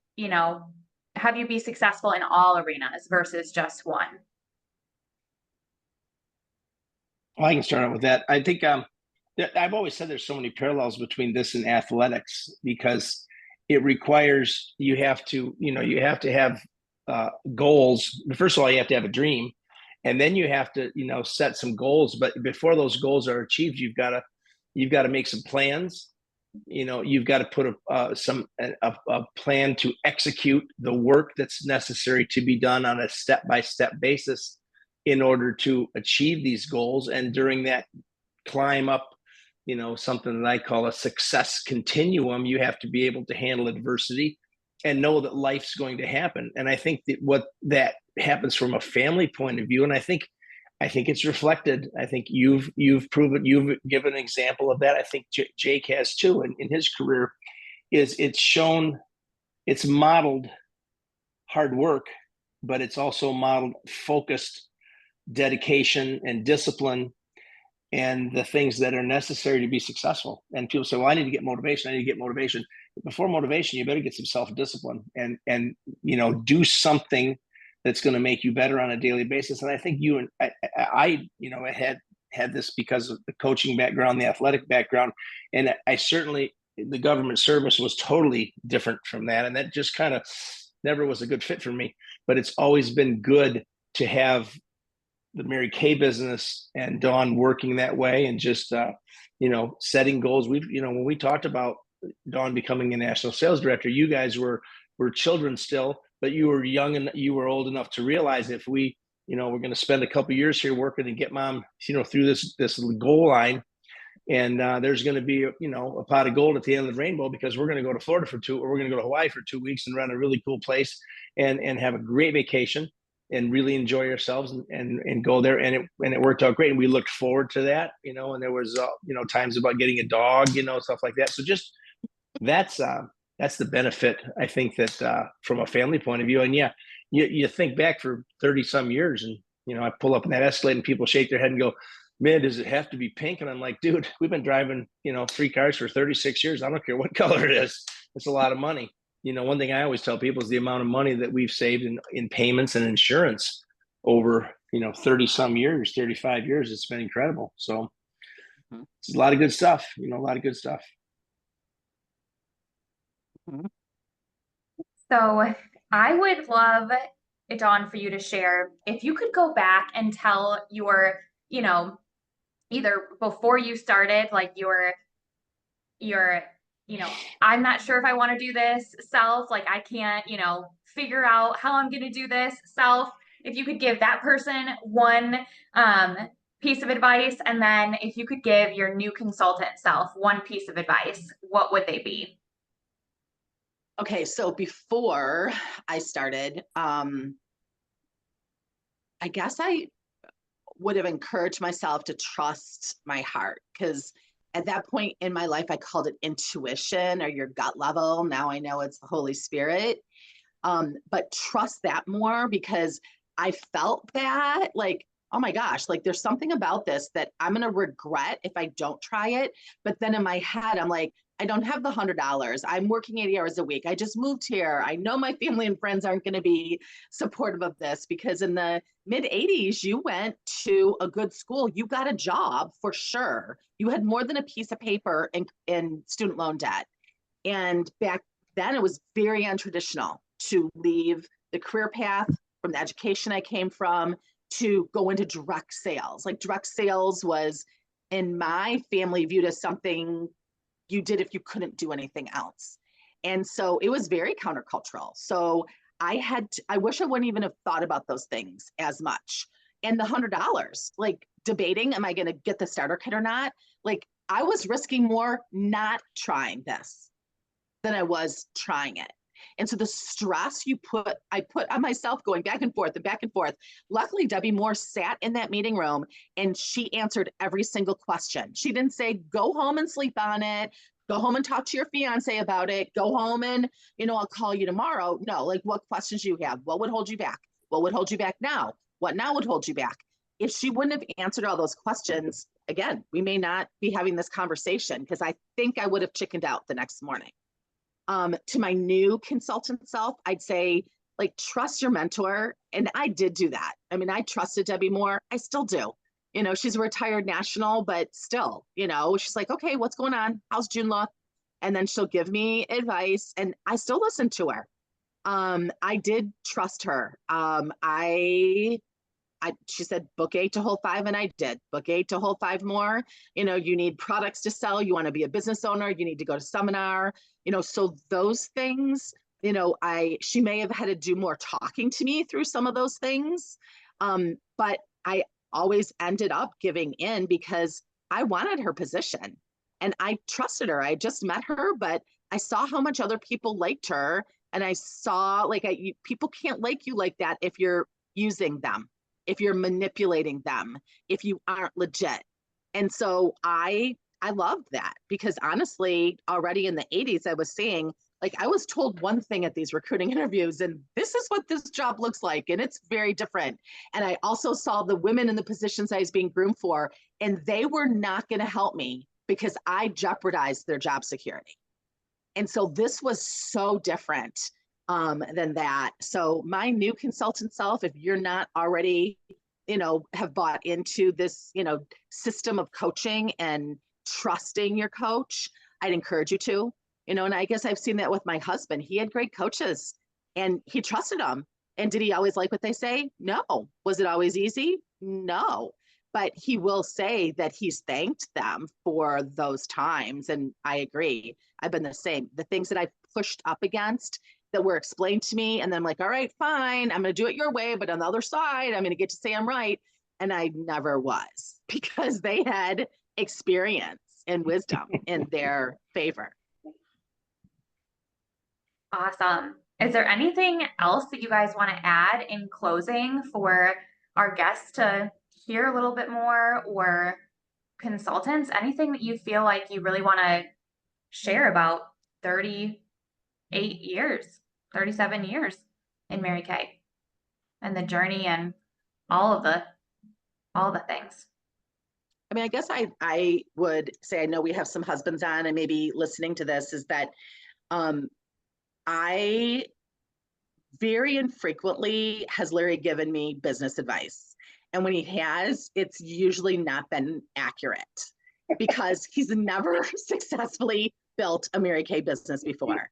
have you be successful in all arenas versus just one? Well, I can start out with that. I think I've always said there's so many parallels between this and athletics, because it requires you have to have goals. First of all, you have to have a dream, and then you have to set some goals. But before those goals are achieved, you've got to make some plans. You've got to put a plan to execute the work that's necessary to be done on a step-by-step basis in order to achieve these goals. And during that climb up, something that I call a success continuum, you have to be able to handle adversity and know that life's going to happen. And I think that what that happens from a family point of view, and I think it's reflected. I think you've proven, you've given an example of that. I think Jake has too, in his career, it's modeled hard work, but it's also modeled focused dedication and discipline and the things that are necessary to be successful. And people say, well, I need to get motivation. Before motivation, you better get some self-discipline and do something that's going to make you better on a daily basis. And I think you and I had this because of the coaching background, the athletic background. And I certainly, the government service was totally different from that. And that just kind of never was a good fit for me, but it's always been good to have the Mary Kay business and Dawn working that way, and just setting goals. When we talked about Dawn becoming a national sales director, you guys were children still, but you were young and you were old enough to realize if we're going to spend a couple of years here working and get mom through this goal line, and there's going to be a pot of gold at the end of the rainbow, because we're going to go to Florida or we're going to go to Hawaii for 2 weeks and run a really cool place and have a great vacation and really enjoy ourselves and go there. And it worked out great. And we looked forward to that, and there was, times about getting a dog, stuff like that. So just that's the benefit, I think, that from a family point of view. And yeah, you think back for 30 some years, and, I pull up in that Escalade and people shake their head and go, man, does it have to be pink? And I'm like, dude, we've been driving, 3 cars for 36 years. I don't care what color it is. It's a lot of money. One thing I always tell people is the amount of money that we've saved in payments and insurance over, 30 some years, 35 years. It's been incredible. So it's a lot of good stuff, a lot of good stuff. So I would love, Dawn, for you to share, if you could go back and tell your, either before you started, like your I'm not sure if I want to do this self, like I can't, figure out how I'm going to do this self. If you could give that person one piece of advice, and then if you could give your new consultant self one piece of advice, what would they be? Okay, so before I started, I guess I would have encouraged myself to trust my heart, because at that point in my life, I called it intuition or your gut level. Now I know it's the Holy Spirit. But trust that more, because I felt that, like, oh my gosh, like there's something about this that I'm going to regret if I don't try it. But then in my head, I'm like, I don't have the $100. I'm working 80 hours a week. I just moved here. I know my family and friends aren't going to be supportive of this, because in the mid 80s, you went to a good school. You got a job for sure. You had more than a piece of paper in student loan debt. And back then it was very untraditional to leave the career path from the education I came from to go into direct sales. Like direct sales was in my family viewed as something you did if you couldn't do anything else. And so it was very countercultural. So I wish I wouldn't even have thought about those things as much. And the $100, like debating, am I going to get the starter kit or not? Like I was risking more not trying this than I was trying it. And so the stress I put on myself going back and forth and back and forth. Luckily, Debbie Moore sat in that meeting room and she answered every single question. She didn't say, go home and sleep on it. Go home and talk to your fiance about it. Go home and, I'll call you tomorrow. No, like what questions do you have? What would hold you back? What would hold you back now? What now would hold you back? If she wouldn't have answered all those questions, again, we may not be having this conversation because I think I would have chickened out the next morning. To my new consultant self, I'd say, like, trust your mentor. And I did do that. I mean, I trusted Debbie Moore. I still do. She's a retired national, but still, she's like, okay, what's going on? How's June look? And then she'll give me advice and I still listen to her. I did trust her. She said, book 8 to hold 5. And I did book 8 to hold 5 more. You need products to sell. You want to be a business owner. You need to go to seminar, so those things, she may have had to do more talking to me through some of those things. But I always ended up giving in because I wanted her position and I trusted her. I just met her, but I saw how much other people liked her. And I saw people can't like you like that if you're using them, if you're manipulating them, if you aren't legit. And so I loved that because honestly, already in the 80s, I was seeing, I was told one thing at these recruiting interviews, and this is what this job looks like. And it's very different. And I also saw the women in the positions I was being groomed for, and they were not going to help me because I jeopardized their job security. And so this was so different than that. So my new consultant self, if you're not already, have bought into this, system of coaching and trusting your coach, I'd encourage you to. And I guess I've seen that with my husband. He had great coaches and he trusted them. And did he always like what they say? No. Was it always easy? No. But he will say that he's thanked them for those times. And I agree. I've been the same. The things that I've pushed up against that were explained to me. And then I'm like, all right, fine. I'm going to do it your way. But on the other side, I'm going to get to say I'm right. And I never was because they had experience and wisdom in their favor. Awesome. Is there anything else that you guys want to add in closing for our guests to hear a little bit more, or consultants? Anything that you feel like you really want to share about 38 years, 37 years in Mary Kay and the journey and all the things? I mean, I guess I would say, I know we have some husbands on and maybe listening to this, is that I very infrequently has Larry given me business advice. And when he has, it's usually not been accurate because he's never successfully built a Mary Kay business before.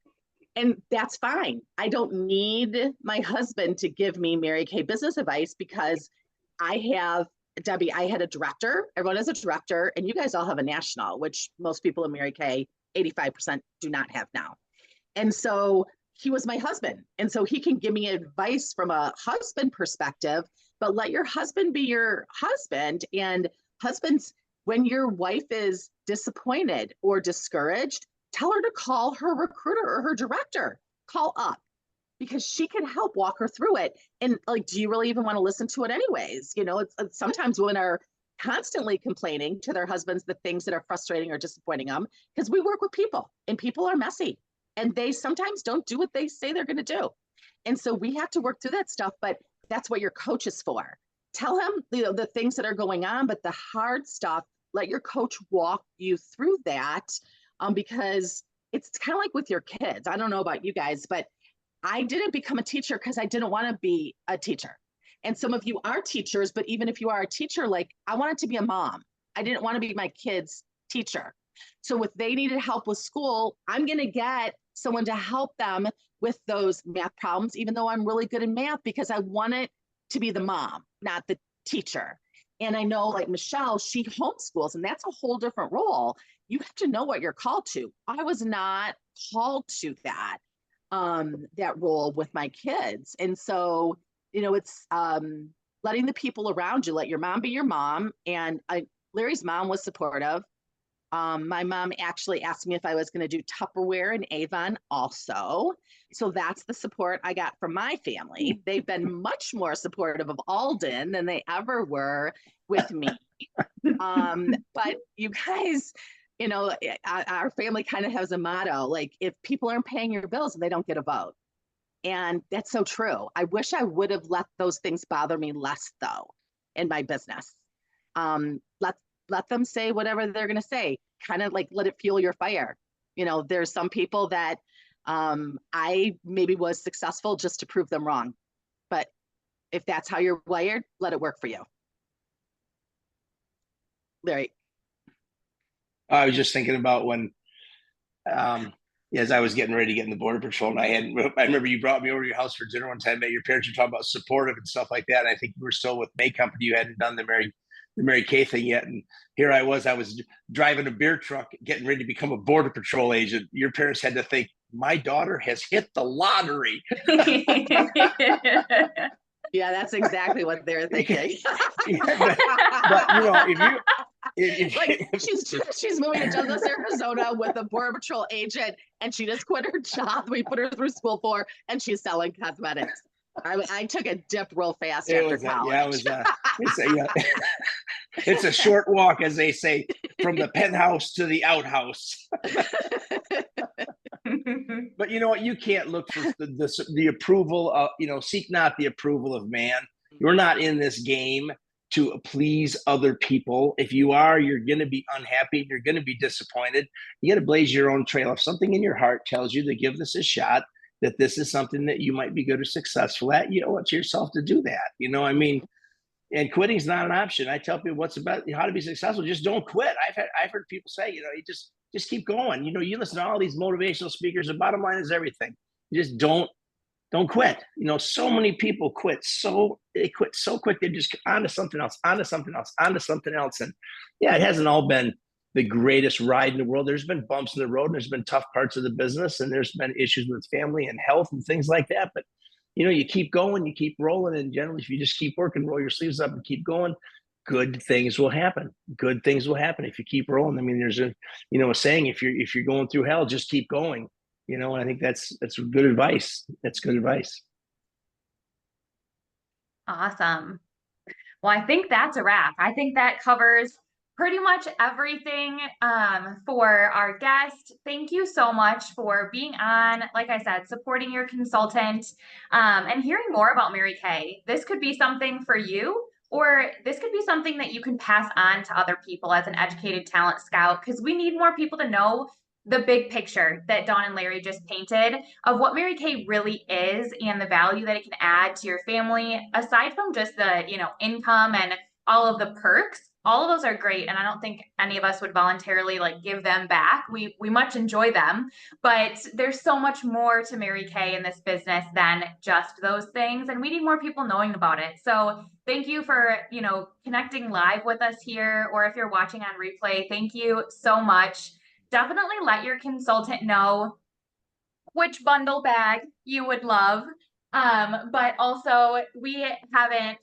And that's fine. I don't need my husband to give me Mary Kay business advice because Debbie, I had a director. Everyone has a director, and you guys all have a national, which most people in Mary Kay, 85% do not have now. And so he was my husband. And so he can give me advice from a husband perspective, but let your husband be your husband. And husbands, when your wife is disappointed or discouraged, tell her to call her recruiter or her director. Call up because she can help walk her through it. And do you really even want to listen to it anyways? It's sometimes women are constantly complaining to their husbands the things that are frustrating or disappointing them because we work with people and people are messy. And they sometimes don't do what they say they're going to do. And so we have to work through that stuff, but that's what your coach is for. Tell him, the things that are going on, but the hard stuff, let your coach walk you through that because it's kind of like with your kids. I don't know about you guys, but I didn't become a teacher because I didn't want to be a teacher. And some of you are teachers, but even if you are a teacher, I wanted to be a mom. I didn't want to be my kid's teacher. So if they needed help with school, I'm going to get someone to help them with those math problems, even though I'm really good in math, because I wanted to be the mom, not the teacher. And I know like Michelle, she homeschools, and that's a whole different role. You have to know what you're called to. I was not called to that role with my kids. And so, it's letting the people around you, let your mom be your mom. And Larry's mom was supportive. My mom actually asked me if I was going to do Tupperware and Avon also. So that's the support I got from my family. They've been much more supportive of Alden than they ever were with me. But you guys, our family kind of has a motto, like if people aren't paying your bills, they don't get a vote. And that's so true. I wish I would have let those things bother me less though in my business. Let them say whatever they're going to say, kind of like let it fuel your fire. There's some people that I maybe was successful just to prove them wrong. But if that's how you're wired, let it work for you. Larry. I was just thinking about when, as I was getting ready to get in the Border Patrol, and I remember you brought me over to your house for dinner one time, that your parents were talking about supportive and stuff like that. And I think you were still with May Company. You hadn't done the Mary Kay thing yet. And here I was driving a beer truck, getting ready to become a Border Patrol agent. Your parents had to think, my daughter has hit the lottery. Yeah, that's exactly what they're thinking. but if like she's moving to Douglas, Arizona with a Border Patrol agent, and she just quit her job. We put her through school for, and she's selling cosmetics. I took a dip real fast after college. It's a short walk, as they say, from the penthouse to the outhouse. But you know what? You can't look for the approval of, seek not the approval of man. You're not in this game to please other people. If you are, you're going to be unhappy. You're going to be disappointed. You got to blaze your own trail. If something in your heart tells you to give this a shot, that this is something that you might be good or successful at, you owe it to yourself to do that. And quitting is not an option. I tell people how to be successful. Just don't quit. I've heard people say, you just keep going. You listen to all these motivational speakers. The bottom line is everything. You just don't quit. So many people quit. They quit so quick. They're just onto something else, onto something else, onto something else. And yeah, it hasn't all been the greatest ride in the world. There's been bumps in the road, and there's been tough parts of the business, and there's been issues with family and health and things like that. But you keep going, you keep rolling, and generally, if you just keep working, roll your sleeves up and keep going, good things will happen. Good things will happen if you keep rolling. I mean, there's a saying, if you're going through hell, just keep going. And I think that's good advice. That's good advice. Awesome. Well, I think that's a wrap. I think that covers pretty much everything for our guest. Thank you so much for being on, like I said, supporting your consultant and hearing more about Mary Kay. This could be something for you, or this could be something that you can pass on to other people as an educated talent scout, because we need more people to know the big picture that Dawn and Larry just painted of what Mary Kay really is and the value that it can add to your family, aside from just the, income and all of the perks. All of those are great, and I don't think any of us would voluntarily give them back. We much enjoy them, but there's so much more to Mary Kay in this business than just those things, and we need more people knowing about it. So thank you for connecting live with us here, or if you're watching on replay, thank you so much. Definitely let your consultant know which bundle bag you would love. But also we haven't,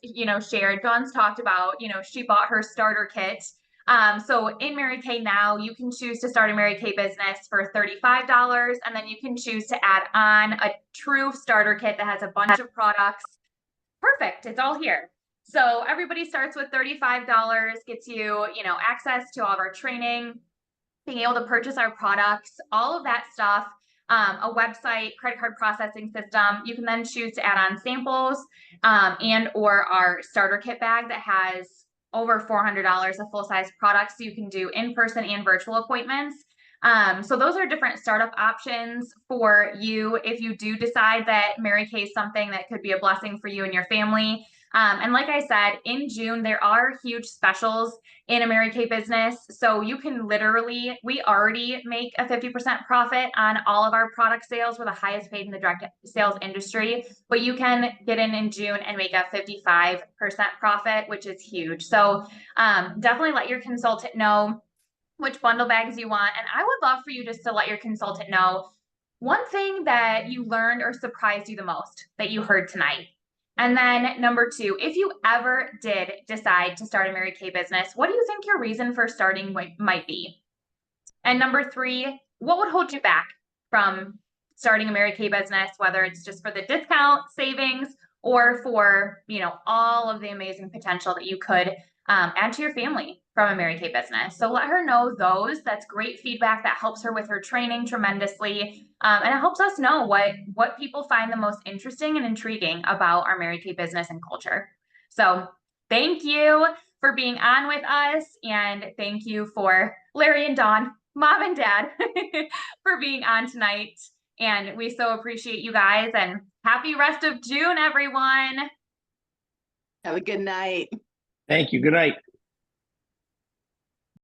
shared, Dawn's talked about, she bought her starter kit. So in Mary Kay now, you can choose to start a Mary Kay business for $35, and then you can choose to add on a true starter kit that has a bunch of products. Perfect. It's all here. So everybody starts with $35, gets you, access to all of our training, being able to purchase our products, all of that stuff. A website, credit card processing system. You can then choose to add on samples and or our starter kit bag that has over $400 of full-size products. So you can do in-person and virtual appointments. So those are different startup options for you if you do decide that Mary Kay is something that could be a blessing for you and your family. And like I said, in June, there are huge specials in a Mary Kay business. So you can literally, we already make a 50% profit on all of our product sales. We're the highest paid in the direct sales industry, but you can get in June and make a 55% profit, which is huge. So definitely let your consultant know which bundle bags you want. And I would love for you just to let your consultant know one thing that you learned or surprised you the most that you heard tonight. And then number two, if you ever did decide to start a Mary Kay business, what do you think your reason for starting might be? And number three, what would hold you back from starting a Mary Kay business, whether it's just for the discount savings or for, you know, all of the amazing potential that you could add to your family from a Mary Kay business. So let her know those. That's great feedback. That helps her with her training tremendously. And it helps us know what people find the most interesting and intriguing about our Mary Kay business and culture. So thank you for being on with us. And thank you for Larry and Dawn, Mom and Dad, for being on tonight. And we so appreciate you guys, and happy rest of June, everyone. Have a good night. Thank you. Good night.